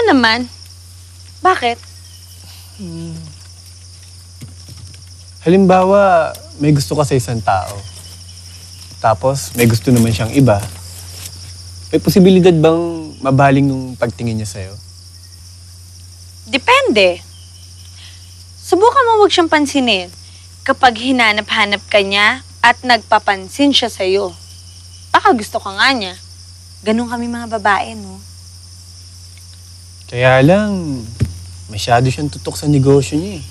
naman. Bakit? Halimbawa, may gusto ka sa isang tao. Tapos, may gusto naman siyang iba. May posibilidad bang mabaling yung pagtingin niya sa'yo? Depende. Subukan mo huwag siyang pansinin kapag hinanap-hanap ka niya at nagpapansin siya sa'yo. Baka gusto ka nga niya. Ganun kami mga babae, no? Kaya lang, masyado siyang tutok sa negosyo niya eh.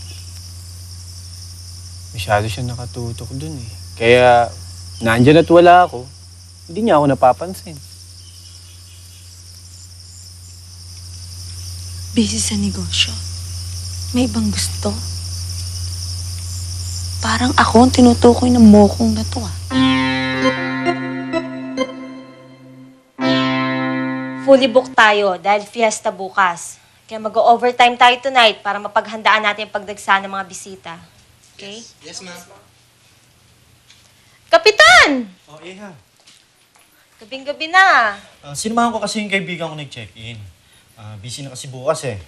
Masyado siyang nakatutok dun eh. Kaya, nandyan at wala ako, hindi niya ako napapansin. Busy sa negosyo. May ibang gusto. Parang ako ang tinutukoy ng mokong na to, ah. Fully booked tayo dahil fiesta bukas. Kaya mag-overtime tayo tonight para mapaghandaan natin yung pagdagsa ng mga bisita. Okay? Yes, ma'am. Kapitan! Oh, Iha. Gabing-gabi na. Sinamahan ko kasi yung kaibigan ko nag-check-in. Busy na kasi bukas eh.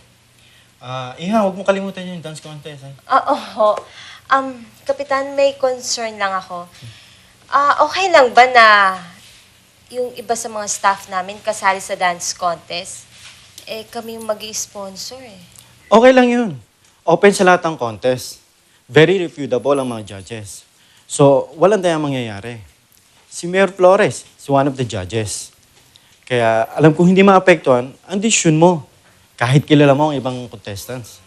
Iha, huwag mo kalimutan yung dance contest. Oo. Kapitan, may concern lang ako. Okay lang ba na yung iba sa mga staff namin kasali sa dance contest? Kami yung mag-i-sponsor eh. Okay lang yun. Open sa lahat ng contest. Very refutable ang mga judges. So, walang tayong mangyayari. Si Mayor Flores is one of the judges. Kaya alam kong hindi maapektuhan ang desisyon mo. Kahit kilala mo ang ibang contestants.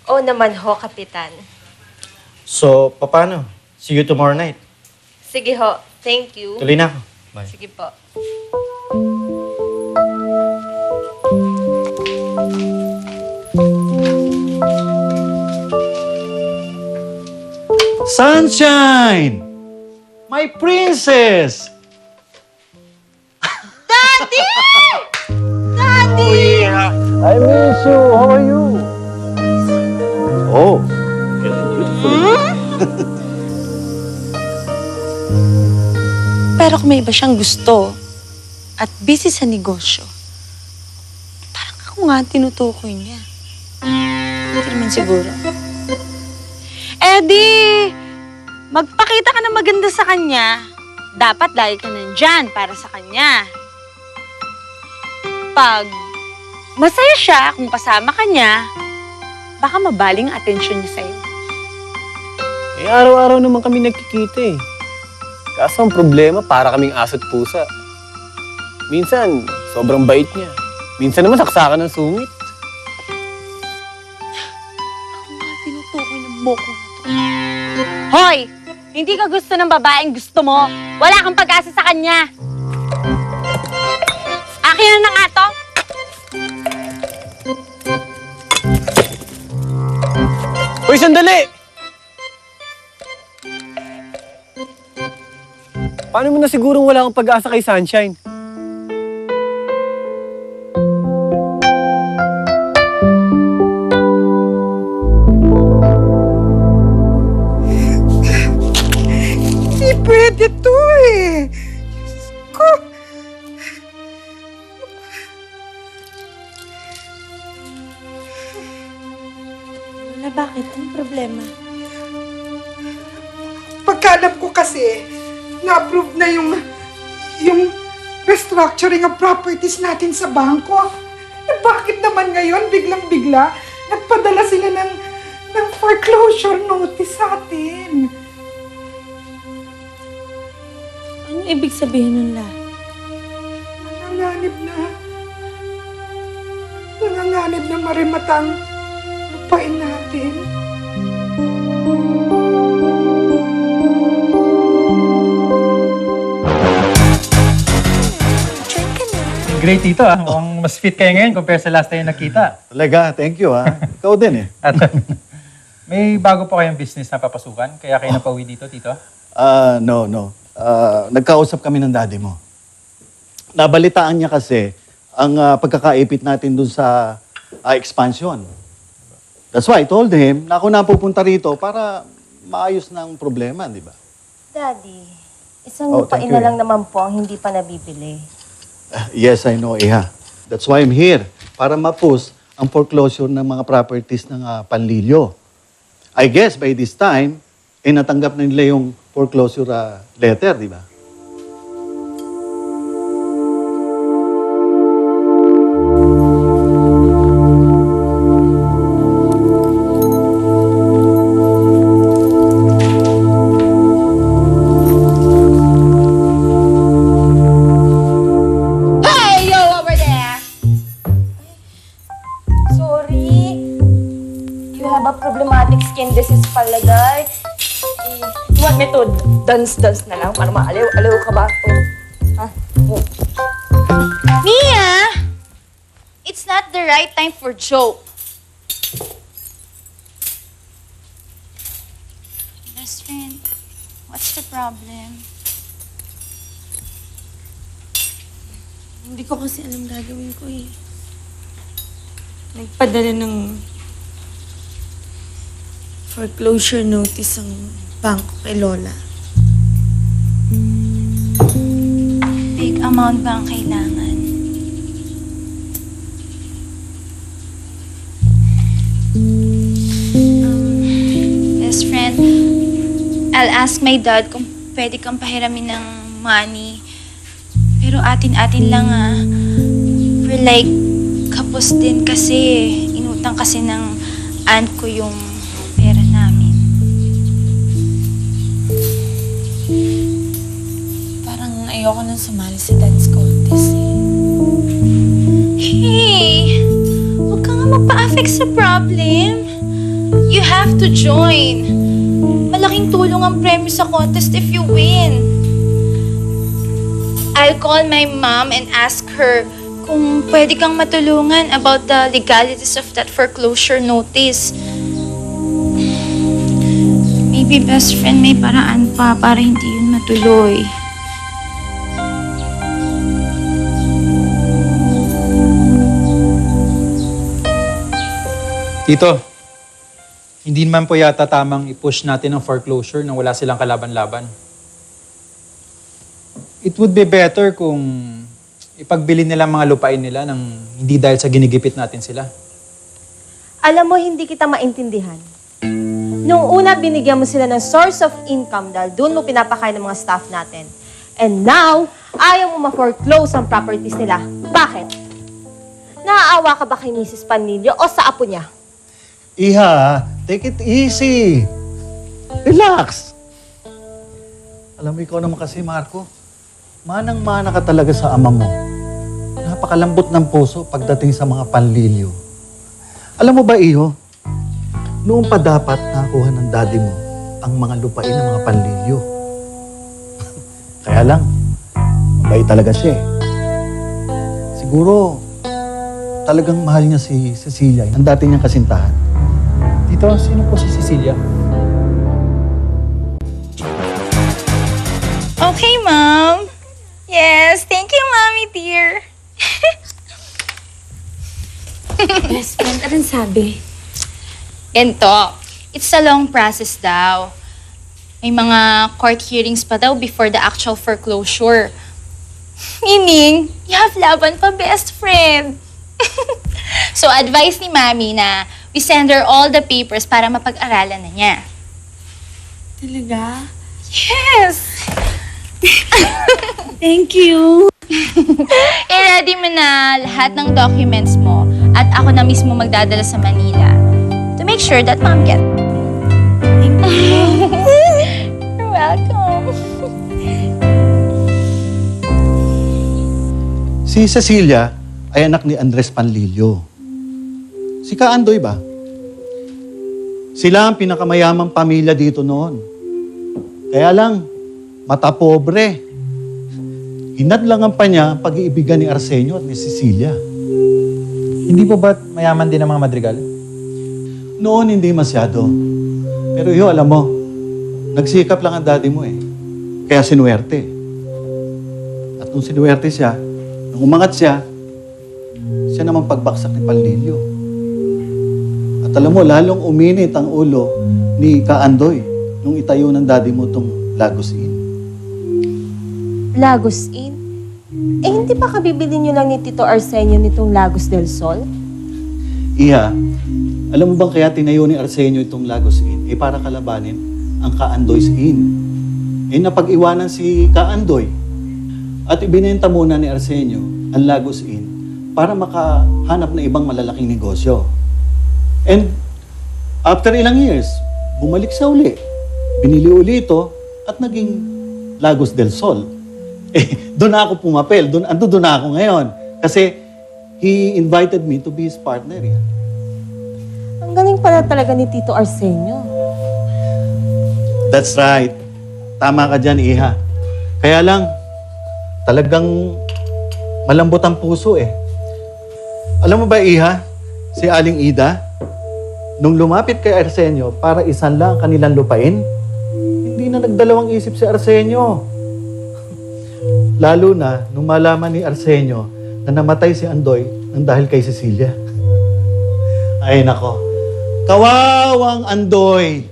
Oo naman ho, Kapitan. So, paano? See you tomorrow night. Sige ho. Thank you. Tuloy na ako. Bye. Sige po. Sunshine! My princess! Daddy! I miss you. How are you? Oh, feeling beautiful. Pero kung may iba siyang gusto at busy sa negosyo, parang ako nga ang tinutukoy niya. Hindi naman siguro. Di, magpakita ka na maganda sa kanya. Dapat lagi ka nandyan para sa kanya. Pag masaya siya kung kasama ka niya, baka mabaling ang atensyon niya sa'yo. Eh, araw-araw naman kami nagkikita eh. Kaso ang problema, para kaming aso't pusa. Minsan, sobrang bait niya. Minsan naman, saksakan ng sungit. Ako nga tinutukoy ng moko na to. Hoy! Hindi ka gusto ng babaeng gusto mo. Wala kang pag-asa sa kanya. Akin na nga to. Hoy, sandali! Paano mo na sigurong wala kang pag-asa kay Sunshine? Hindi pwede to eh. Diyos ko. Wala, bakit? Anong problema? Pagkaalam ko kasi, na-approve na yung restructuring of properties natin sa bangko. Eh, bakit naman ngayon, biglang-bigla, nagpadala sila ng foreclosure notice sa atin? Anong ibig sabihin nun, La? Nanganganib na marimatang lupain natin. Great dito ah. Mukhang mas fit kayo ngayon compare sa last time nakita. Talaga, thank you ha. Ikaw din eh. At may bago po kayong business na papasukan, kaya kayo napauwi dito, Tito? No. Nagkausap kami ng daddy mo. Nabalitaan niya kasi ang pagkakaipit natin dun sa expansion. That's why I told him na ako na pupunta rito para maayos ng problema, di ba? Daddy, isang Oh, thank lupain you, na lang eh. naman po ang hindi pa nabibili. Yes, I know, Iha. That's why I'm here. Para ma-post ang foreclosure ng mga properties ng Panlilio. I guess by this time, natanggap na nila yung foreclosure letter, di ba? Hey, yo, over there! Sorry. You have a problematic skin disease pala, guy. You want me to dance na lang para maaliw ka ba? Ha? Mia! It's not the right time for joke. Best friend, what's the problem? Hindi ko kasi alam gagawin ko eh. Nagpadala ng foreclosure notice ang bangko kay Lola. Big amount ba ang kailangan? Best friend, I'll ask my dad kung pwede kang pahiramin ng money. Pero atin-atin lang ah. We're like, kapos din kasi. Inutang kasi ng aunt ko yung pera namin. Parang ayoko nang sumali sa dance contest eh. Hey! Huwag ka nga magpa-affect sa problem. You have to join. Malaking tulong ang premyo sa contest if you win. I'll call my mom and ask her kung pwede kang matulungan about the legalities of that foreclosure notice. Maybe best friend may paraan pa para hindi yun matuloy. Tito, hindi naman po yata tamang i-push natin ang foreclosure nang wala silang kalaban-laban. It would be better kung ipagbili nila ang mga lupain nila nang hindi dahil sa ginigipit natin sila. Alam mo, hindi kita maintindihan. Nung una, binigyan mo sila ng source of income dahil doon mo pinapakain ng mga staff natin. And now, ayaw mo ma-foreclose ang properties nila. Bakit? Naaawa ka ba kay Mrs. Panlilio o sa apo niya? Iha, take it easy. Relax. Alam mo, ikaw naman kasi, Marco. Manang-mana ka talaga sa ama mo. Napakalambot ng puso pagdating sa mga Panlilio. Alam mo ba, Iho? Noon pa dapat nakakuha ng daddy mo ang mga lupain ng mga Panlilio. Kaya lang, mabait talaga siya eh. Siguro, talagang mahal niya si Cecilia, ang dati niyang kasintahan. Tito, sino po si Cecilia? Okay, Mom. Yes, thank you, Mommy dear. Best friend, anong sabi? Ganito, it's a long process daw. May mga court hearings pa daw before the actual foreclosure. Meaning, you have laban pa, best friend. So, advice ni Mami na we send her all the papers para mapag-aralan na niya. Talaga? Yes! Thank you. I-ready mo na lahat ng documents mo at ako na mismo magdadala sa Manila to make sure that Mom gets. You're welcome. Si Cecilia ay anak ni Andres Panlilio. Si Kaandoy ba? Sila ang pinakamayamang pamilya dito noon. Kaya lang, mata pobre. Hinadlangan pa niya ang pag-iibigan ni Arsenio at ni Cecilia. Hindi po ba't mayaman din ang mga madrigal? Noon hindi masyado. Pero iyo, alam mo, nagsikap lang ang daddy mo eh. Kaya sinuwerte. At nung sinuwerte siya, nung umangat siya, siya naman pagbaksak ni Panlilio. At alam mo, lalong uminit ang ulo ni Kaandoy nung itayo ng daddy mo tong Lagos Inn. Lagos Inn? Eh, hindi ba kabibili nyo lang ni Tito Arsenio nitong Lagos del Sol? Iha, alam mo bang kaya tinayo ni Arsenio itong Lagos Inn? Para kalabanin ang Kaandoy's Inn. Napag-iwanan si Kaandoy at ibinenta muna ni Arsenio ang Lagos Inn para makahanap na ibang malalaking negosyo. And after ilang years, bumalik sa uli. Binili uli ito at naging Lagos del Sol. Doon ako pumapel. Doon ako ngayon. Kasi he invited me to be his partner. Yan. Ang galing pala talaga ni Tito Arsenio. That's right. Tama ka dyan, Iha. Kaya lang, talagang malambot ang puso eh. Alam mo ba, Iha, si Aling Ida, nung lumapit kay Arsenio para isanla ang kanilang lupain, hindi na nagdalawang isip si Arsenio. Lalo na nung malaman ni Arsenio na namatay si Andoy nang dahil kay Cecilia. Ay nako, kawawang Andoy.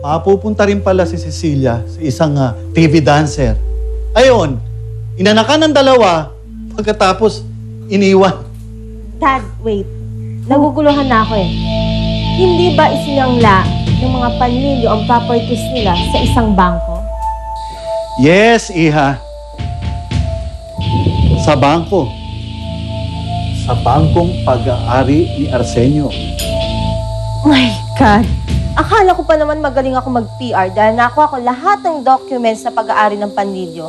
Mapupunta rin pala si Cecilia sa isang TV dancer. Ayon, inanakan ng dalawa, pagkatapos iniwan. Dad, wait. Naguguluhan na ako eh. Hindi ba isinangla ng mga panlilyo ang properties nila sa isang bangko? Yes, Iha. Sa bangko. Sa bangkong pag-aari ni Arsenio. My God! Akala ko pa naman magaling ako mag-PR dahil nakuha ko lahat ng documents sa pag-aari ng panlilyo.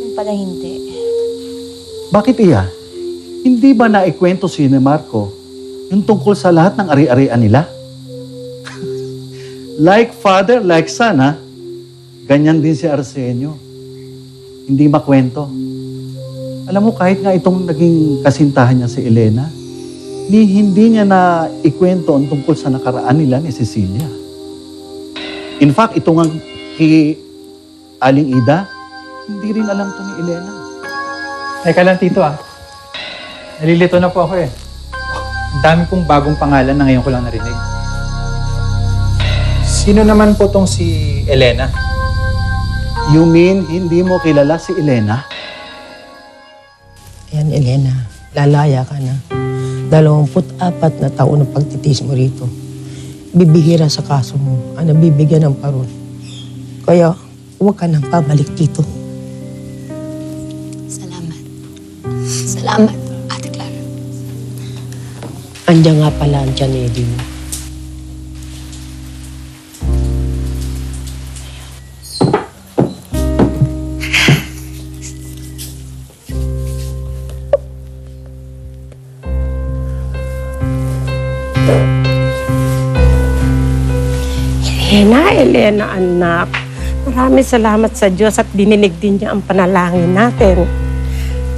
Yung pala hindi. Bakit, Iha? Hindi ba naikwento si Marco yung tungkol sa lahat ng ari-arian nila? Like father, like son, ha? Ganyan din si Arsenio. Hindi makwento. Alam mo, kahit nga itong naging kasintahan niya si Elena, hindi niya na ikwento ang tungkol sa nakaraan nila ni Cecilia. In fact, ito nga kay Aling Ida, hindi rin alam to ni Elena. Teka lang, Tito Nalilito na po ako eh. Ang dami pong bagong pangalan na ngayon ko lang narinig. Sino naman po tong si Elena? You mean hindi mo kilala si Elena? Ayan, Elena, lalaya ka na. 24 na taon ng pagtitis mo rito. Bibihira sa kaso mo, ang nabibigyan ng parol. Kaya, huwag ka nang pabalik dito. Salamat. Salamat, Ate Clara. Andiyan nga pala ang Janedy mo. Elena, anak. Maraming salamat sa Diyos at dininig din niya ang panalangin natin.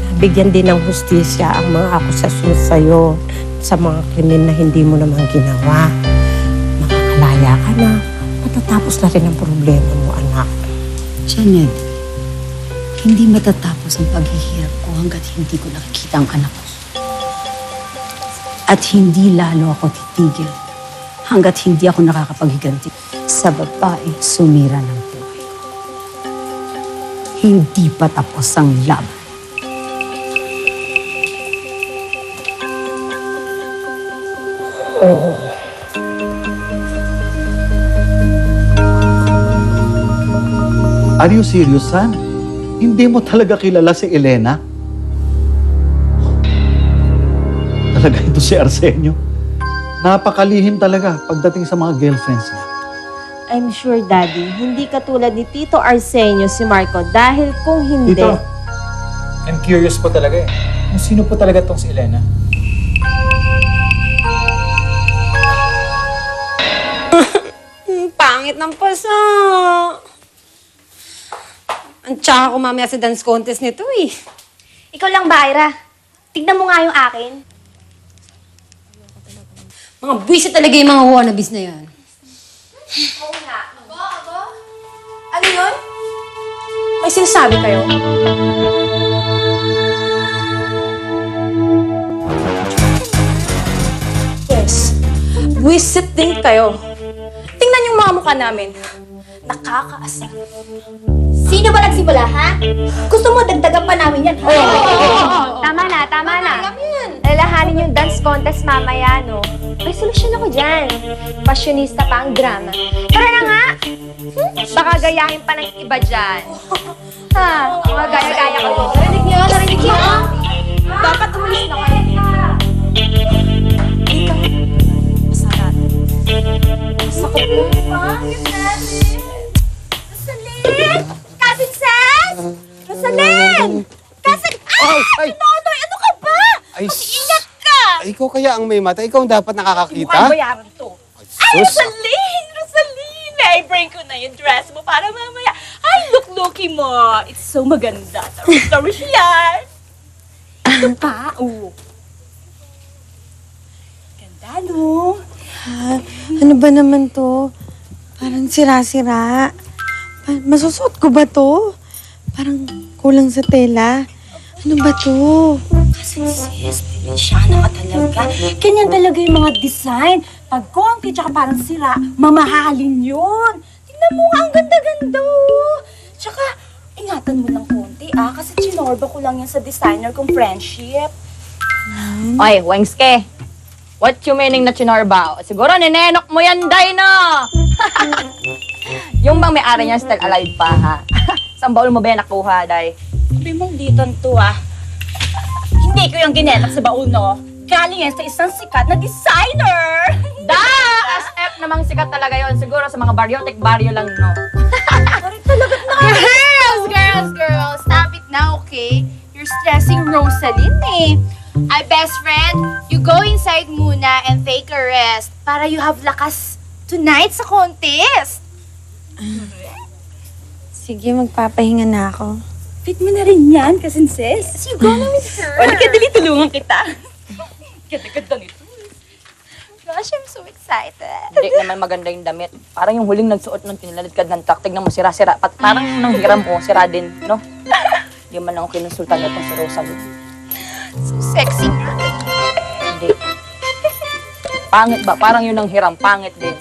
Nabigyan din ng hustisya ang mga akusasyon sa'yo sa mga krimen na hindi mo naman ginawa. Makakalaya ka na. Matatapos na rin ang problema mo, anak. Janet, hindi matatapos ang paghihirap ko hanggat hindi ko nakikita ang anak ko. At hindi lalo ako titigil hanggat hindi ako nakakapaghiganti sa babaeng sumira ng buhay ko. Hindi pa tapos ang laban. Oo. Are you serious, son? Hindi mo talaga kilala si Elena? Talaga ito si Arsenio. Napakalihim talaga pagdating sa mga girlfriends niya. I'm sure, Daddy, hindi katulad ni Tito Arsenio si Marco dahil kung hindi... Tito, I'm curious po talaga eh. Kung sino po talaga tong si Elena? Pangit ng pasa. Ang tsaka ko mamaya sa dance contest nito eh. Ikaw lang ba, Ira? Tignan mo nga yung akin. Mga buwisit talaga yung mga wannabes na yan. Oo nga. Ano yun? May sinasabi kayo? Yes. Buwisit din kayo. Tingnan yung mga mukha namin. Nakakaasar. Sino ba nagsimula, ha? Gusto mo dagdagan pa namin yan? Tama na, tama na. Lalahanin yung dance contest mamaya, no? May solusyon ako dyan. Fashionista pa ang drama. Tara na nga! Baka gayahin pa ng iba dyan. Ha? Mga gaya-gaya ko. Narinig niyo? Narinig niyo? Dapat umalis na kayo. Masarap. Masakot na. Rosalyn! Cousin Seth! Rosalyn! Cousin... Ay! Nonoy! Ano ka ba? Ay, Mag-iingat ka! Ay, ikaw kaya ang may mata. Ikaw ang dapat nakakakita. Mukhang bayaran to. Ay, Sus. Rosalyn! Rosalyn! I-bring ko na yung dress mo para mamaya. Ay, look-looky mo. It's so maganda. Taros yan. Ito pa, oh. Ganda, no? Ano ba naman to? Parang sira-sira. Masusuot ko ba to? Parang kulang sa tela. Ano ba to? Kasi sis, siya ka talaga. Ganyan talaga yung mga design. Pag konti tsaka parang sira, mamahalin yun. Tingnan mo nga, ang ganda-ganda. Oh. Tsaka, ingatan mo lang konti kasi chinorba ko lang yan sa designer kong friendship. Oy, Wengske. What you meaning na chinorba? Siguro ninenok mo yan, Day, no? Yung bang may-ari niya still alive pa, ha? Saan baul mo ba yan nakuha, Day? Sabi mong dito to Hindi ko yung ginelak sa baul, no? Galing yan sa isang sikat na designer. Da! SF namang sikat talaga yon. Siguro sa mga baryo lang, no? Talaga na. Girls, stop it now, okay? You're stressing Rosalyn, eh. Ay, best friend, you go inside muna and take a rest para you have lakas tonight sa contest. Sige, magpapahinga na ako. Fit mo na rin yan, cousin sis. You go na with her. O, dali, tulungan kita. Ganda-ganda nito. Gosh, I'm so excited. Hindi naman maganda yung damit. Parang yung huling nagsuot ng pinilalikad ng truck. Tignan mo, sira-sira. Parang yung nanghiram ko, sira din, no? Hindi man lang ako kinonsultan na itong si Rosalie. So sexy nga. Hindi. Pangit ba? Parang yun ang hiram. Pangit din.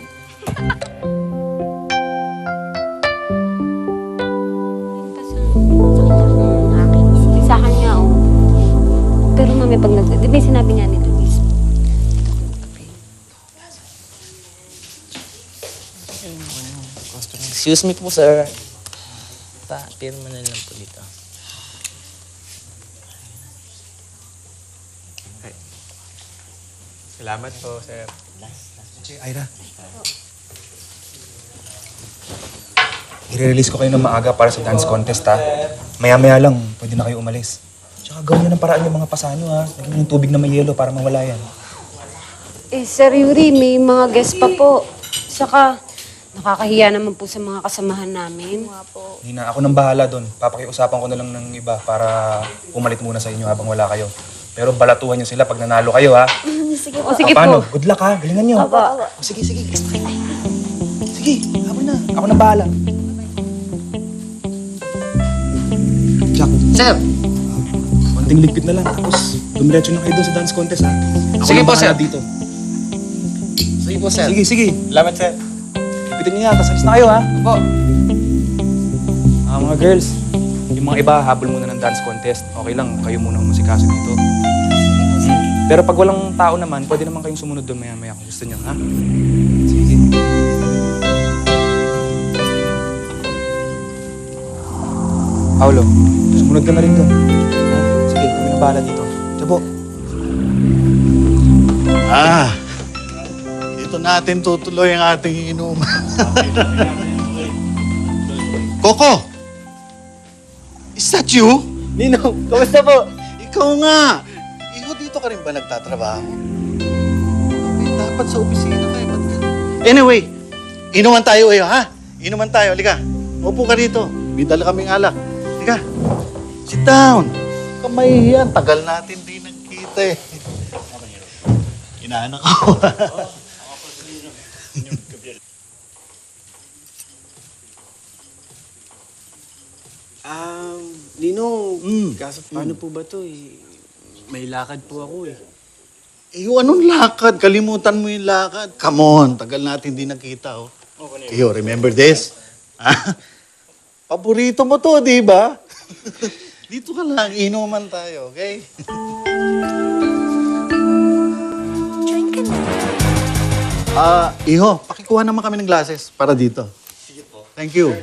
Sa kanya, oh. Pero mami, pag di ba yung sinabi niya ni Luis? Excuse me po, sir. Pirma na lang po dito. Salamat po, sir. Ira. I-release ko kayo ng maaga para sa dance contest, ha? Maya-maya lang, pwede na kayo umalis. Tsaka gawin nyo ng paraan yung mga pasano, ha? Lagyan nyo ng tubig na may yelo para mawala yan. Eh, Sir Yuri, may mga guest pa po. Saka, nakakahiya naman po sa mga kasamahan namin. Hindi na, ako nang bahala doon. Papakiusapan ko na lang ng iba para pumalit muna sa inyo habang wala kayo. Pero balatuhan nyo sila pag nanalo kayo, ha? Sige po. Sige Paano? po. Good luck, ha? Galingan nyo. Sige. Sige, habol na. Ako nang bahala. Jack. Sir! Konting ligpit na lang. Tapos, dumiretso na kayo doon sa dance contest, ha? Ako Sige nang po, bahala sir. dito. Sige po, sir. Sige. Salamat, sir. Lipitin nyo yan. Tapos alis na kayo, ha? Po. Mga girls, yung mga iba, habol muna ng dance contest. Okay lang, kayo muna ang musikaso dito. Pero pag walang tao naman, pwede naman kayong sumunod doon maya-maya kung gusto nyo, ha? Sige. Paolo, sumunod ka na rin doon. Ha? Sige, kami na bahala dito. Tabo. Dito natin tutuloy ang ating inuman. Coco! Is that you? Nino, kamusta po? Ikaw nga! Ikaw dito ka rin ba nagtatrabaho? Dapat sa opisina kayo. Ba't ka? Anyway, inuman tayo ha? Inuman tayo, halika. Upo ka dito. May dala kaming alak. Halika. Sit down. Kamahiyan. Tagal natin di nagkita eh. Inaanak ako. Ninong, kaso paano po ba to eh? May lakad po ako eh. Yung anong lakad? Kalimutan mo yung lakad. Come on, tagal natin di nakita oh. Tiyo, remember this? Paborito mo to, di ba? Dito ka lang, inuman tayo, okay? Join ka na. Iho, pakikuha naman kami ng glasses para dito. Sige po. Thank you.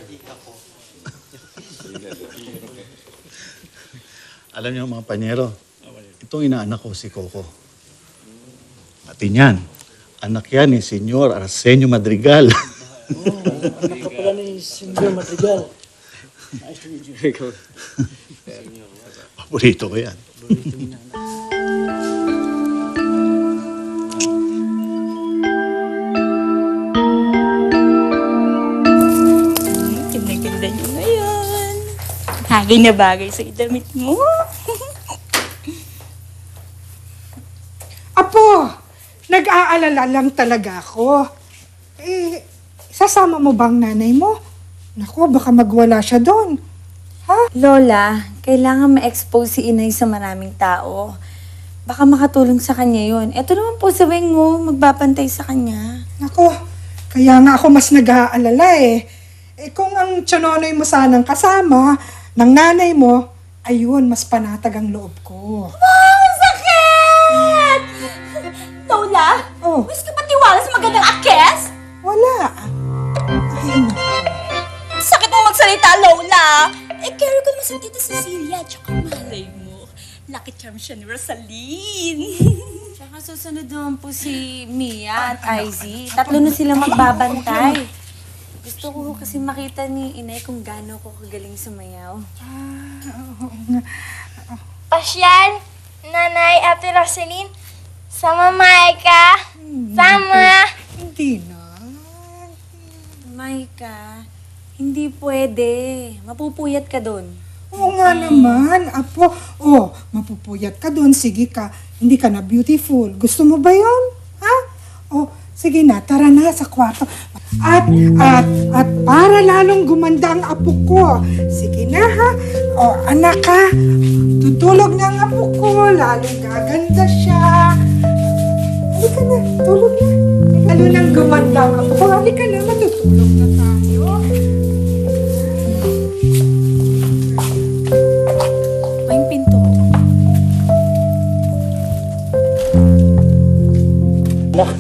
Alam niyo mga panyero, itong inaanak ko si Coco. At yan, anak yan ni Senyor Arsenio Madrigal. Ako pala ni Senyor Madrigal. Nice to meet you. Paborito ko yan. Ganda-ganda niyo ngayon. Bagay na bagay sa damit mo. Apo, nag-aalala lang talaga ako. Sasama mo bang nanay mo? Naku, baka magwala siya doon. Lola, kailangan ma-expose si inay sa maraming tao. Baka makatulong sa kanya yun. Eto naman po sa wing mo, magbabantay sa kanya. Naku, kaya nga ako mas nag-aalala eh. Kung ang tiyanonoy mo sanang kasama ng nanay mo, ayun, mas panatag ang loob ko. Wow, sakit! Lola, mas ka patiwala sa magandang akes? Wala. Sakit mo magsalita, Lola. Carry ko naman sa Tita Cecilia, tsaka malay mo. Lucky charm siya ni Rosaline. Tsaka susunod naman po si Mia at Izzy. Tatlo na sila magbabantay. Gusto ko kasi makita ni inay kung gaano ko kagaling sumayaw. Pasyal, Nanay, Ate Rosaline, sama Maika. Sama. Hindi na. Maika, hindi pwede. Mapupuyat ka doon. Oo nga naman, Apo. Mapupuyat ka doon. Sige ka. Hindi ka na beautiful. Gusto mo ba yun? Ha? Sige na. Tara na sa kwarto. At para lalong gumanda ang apo ko. Sige na ha. Anak ka. Tutulog na ang apo ko. Lalong gaganda siya. Halika na. Tulog na. Lalo nang gumanda ang apo ko. Halika na. Matutulog na tayo. May pinto.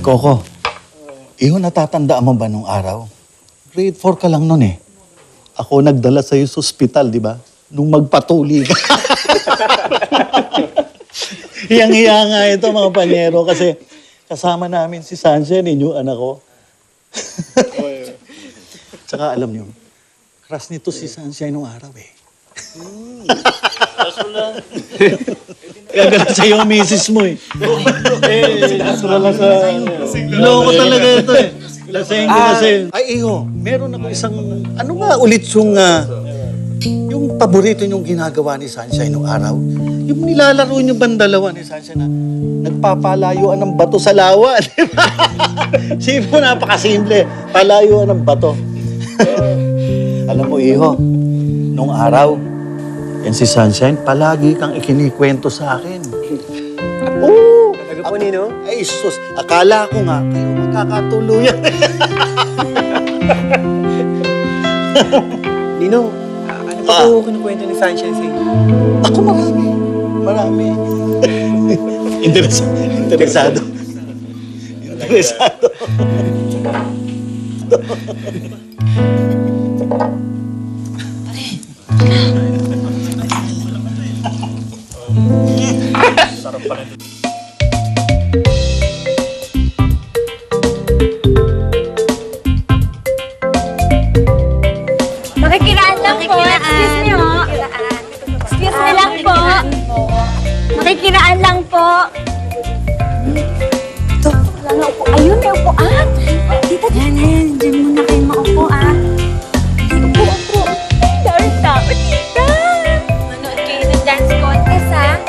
Coco, iho natatandaan mo ba nung araw? Grade 4 ka lang nun eh. Ako nagdala sa'yo sa ospital, di ba? Nung magpatuli ka. Hiyang-hiya nga ito mga panyero kasi kasama namin si Sunshine, yung anak ko. Tsaka alam niyo, crush nito si Sunshine nung araw eh. Kaso lang. Kaya ganun sa'yo ang misis mo eh. Loko talaga ito eh. Laseng. Ay, iho, meron ako isang, ano nga ulit yung paborito niyong ginagawa ni Sunshine nung araw? Yung nilalaro niyo bang dalawa ni Sunshine na nagpapalayuan ng bato sa lawa, di ba? Sipo, napakasimple. Palayuan ng bato. Alam mo, iho, nung araw, yan si Sunshine, palagi kang ikinikwento sa akin. Oo! Talaga po, Nino? Ay, sus. Akala ko nga, kayo magkakatuluyan. Nino, ano pa po kinukwento ni Sunshine sa inyo? Ako marami. Interesado. Sarap pala. Makikiraan lang po. Excuse me, ho. Excuse me lang po. Makikiraan lang po. Ito, wala na upo. Ayun, may upuan. Dito, yan. Diyan muna kayo maupo, ah. Upo. Darn tao, tita. Manood kayo ng dance contest, ha?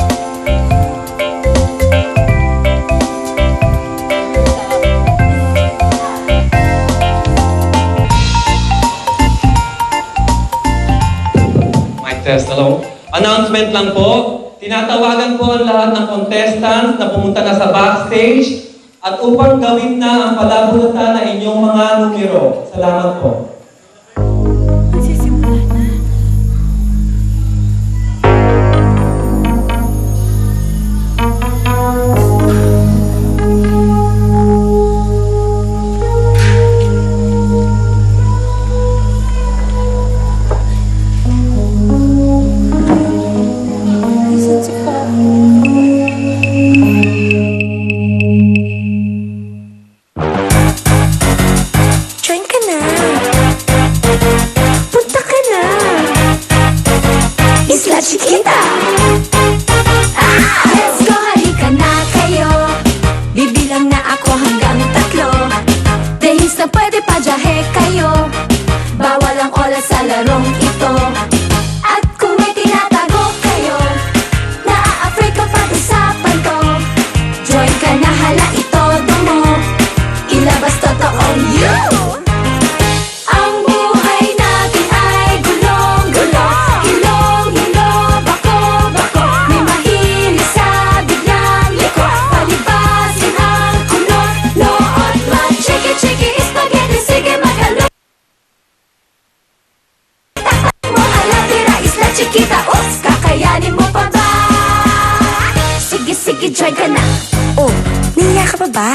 Test, hello? Announcement lang po. Tinatawagan po ang lahat ng contestants na pumunta na sa backstage at upang gawin na ang palabulatan na inyong mga numero. Salamat po. basta oops, kakayanin mo pa ba? Sige, sige, join ka na. Oh, nahiya ka pa ba?